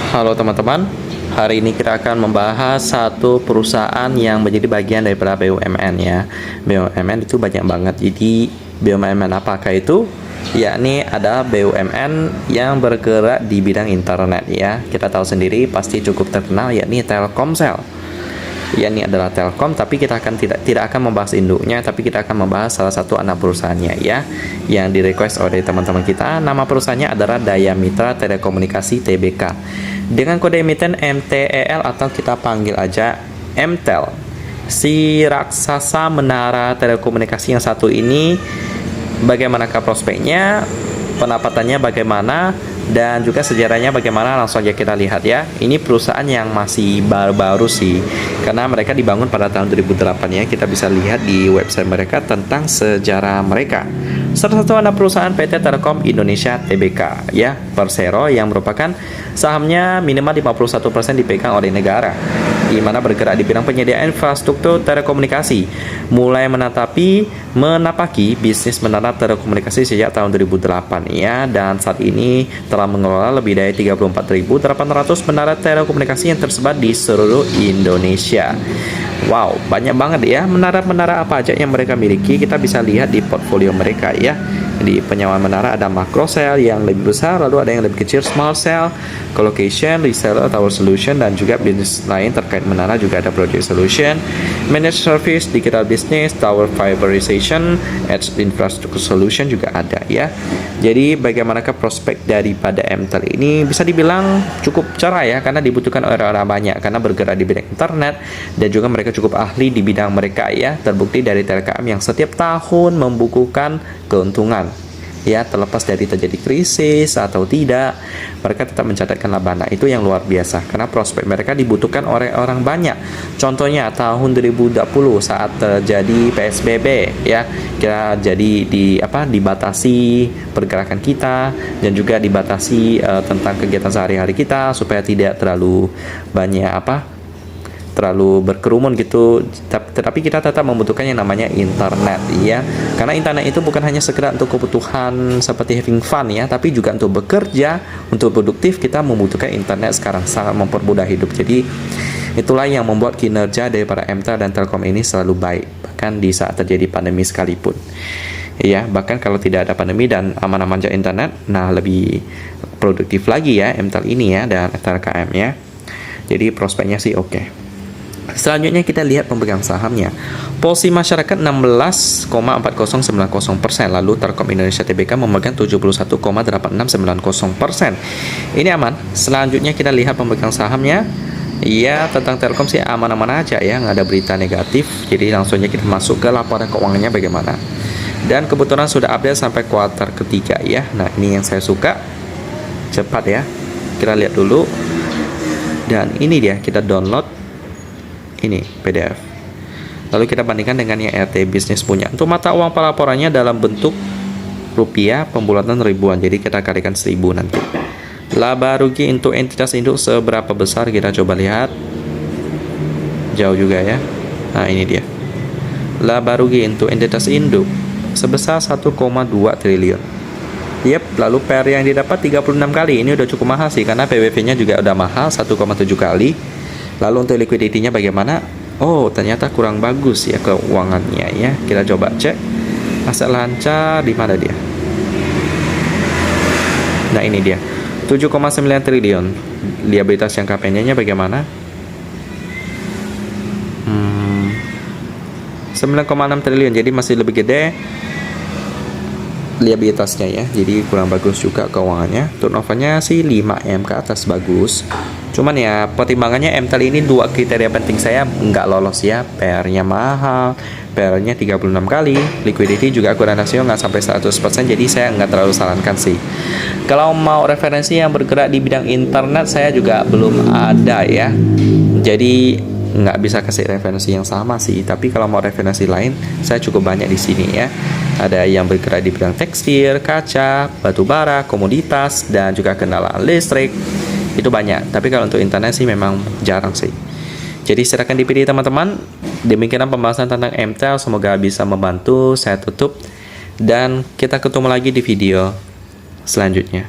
Halo teman-teman, hari ini kita akan membahas satu perusahaan yang menjadi bagian daripada BUMN ya. BUMN itu banyak banget, jadi BUMN apakah itu? Yakni ada BUMN yang bergerak di bidang internet ya. Kita tahu sendiri pasti cukup terkenal yakni Telkomsel. Ya, ini adalah Telkom, tapi kita akan tidak akan membahas induknya, tapi kita akan membahas salah satu anak perusahaannya ya, yang di request oleh teman-teman kita. Nama perusahaannya adalah Daya Mitra Telekomunikasi Tbk dengan kode emiten MTEL atau kita panggil aja MTEL. Si raksasa menara telekomunikasi yang satu ini, bagaimanakah prospeknya, pendapatannya bagaimana, dan juga sejarahnya bagaimana, langsung aja kita lihat ya. Ini perusahaan yang masih baru-baru sih, karena mereka dibangun pada tahun 2008 ya. Kita bisa lihat di website mereka tentang sejarah mereka. Salah satu anak perusahaan PT Telekom Indonesia Tbk ya, Persero, yang merupakan sahamnya minimal 51% dipegang oleh negara, di mana bergerak di bidang penyediaan infrastruktur telekomunikasi, mulai menapaki bisnis menara telekomunikasi sejak tahun 2008 ya, dan saat ini telah mengelola lebih dari 34.800 menara telekomunikasi yang tersebar di seluruh Indonesia. Wow, banyak banget ya menara-menara apa aja yang mereka miliki. Kita bisa lihat di portfolio mereka ya. Di penyewaan menara ada macro cell yang lebih besar, lalu ada yang lebih kecil small cell, colocation, reseller, tower solution, dan juga bisnis lain terkait menara juga ada project solution, managed service, digital business, tower fiberization, edge infrastructure solution juga ada ya. Jadi bagaimanakah prospek daripada MTEL ini? Bisa dibilang cukup cerah ya, karena dibutuhkan orang-orang banyak, karena bergerak di bidang internet dan juga mereka cukup ahli di bidang mereka ya. Terbukti dari Telkom yang setiap tahun membukukan keuntungan ya, terlepas dari terjadi krisis atau tidak, mereka tetap mencatatkan laba. Nah, itu yang luar biasa karena prospek mereka dibutuhkan oleh orang banyak. Contohnya tahun 2020 saat terjadi PSBB ya, kita jadi dibatasi pergerakan kita dan juga dibatasi tentang kegiatan sehari-hari kita supaya tidak terlalu banyak terlalu berkerumun gitu, tetapi kita tetap membutuhkan yang namanya internet ya, karena internet itu bukan hanya sekedar untuk kebutuhan seperti having fun ya, tapi juga untuk bekerja, untuk produktif kita membutuhkan internet sekarang, sangat mempermudah hidup. Jadi itulah yang membuat kinerja daripada MTEL dan Telkom ini selalu baik, bahkan di saat terjadi pandemi sekalipun ya. Bahkan kalau tidak ada pandemi dan aman-aman aja internet, nah lebih produktif lagi ya MTEL ini ya, dan TLKM ya. Jadi prospeknya sih oke. Selanjutnya kita lihat pemegang sahamnya. Porsi masyarakat 16,4090%, lalu Telkom Indonesia Tbk memegang 71,8690%. Ini aman. Selanjutnya kita lihat pemegang sahamnya. Ya, tentang Telkom sih aman-aman aja ya, nggak ada berita negatif. Jadi langsung aja kita masuk ke laporan keuangannya bagaimana. Dan kebetulan sudah update sampai kuartal ketiga ya. Nah, ini yang saya suka. Cepat ya. Kita lihat dulu. Dan ini dia, kita download ini PDF, lalu kita bandingkan dengan yang RT Bisnis punya. Untuk mata uang pelaporannya dalam bentuk rupiah, pembulatan ribuan, jadi kita kalikan 1000 nanti. Laba rugi untuk entitas induk seberapa besar, kita coba lihat. Jauh juga ya. Nah, ini dia laba rugi untuk entitas induk sebesar 1,2 triliun. Yep, lalu PR yang didapat 36 kali. Ini udah cukup mahal sih, karena PBV nya juga udah mahal 1,7 kali. Lalu untuk liquidity-nya bagaimana? Oh, ternyata kurang bagus ya keuangannya ya. Kita coba cek. Aset lancar di mana dia? Nah, ini dia. 7,9 triliun. Liabilitas jangka pendeknya bagaimana? 9,6 triliun. Jadi masih lebih gede liabilitasnya ya. Jadi kurang bagus juga keuangannya. Turnover-nya sih 5M ke atas, bagus. Cuman ya pertimbangannya MTEL ini dua kriteria penting saya nggak lolos ya. PR-nya mahal, PR-nya 36 kali, liquidity juga kurang rasio nggak sampai 100%, jadi saya nggak terlalu sarankan sih. Kalau mau referensi yang bergerak di bidang internet saya juga belum ada ya, jadi nggak bisa kasih referensi yang sama sih. Tapi kalau mau referensi lain saya cukup banyak di sini ya. Ada yang bergerak di bidang tekstil, kaca, batu bara, komoditas, dan juga kendaraan listrik. Itu banyak, tapi kalau untuk internet sih memang jarang sih. Jadi silakan dipilih teman-teman. Demikian pembahasan tentang MTEL, semoga bisa membantu. Saya tutup dan kita ketemu lagi di video selanjutnya.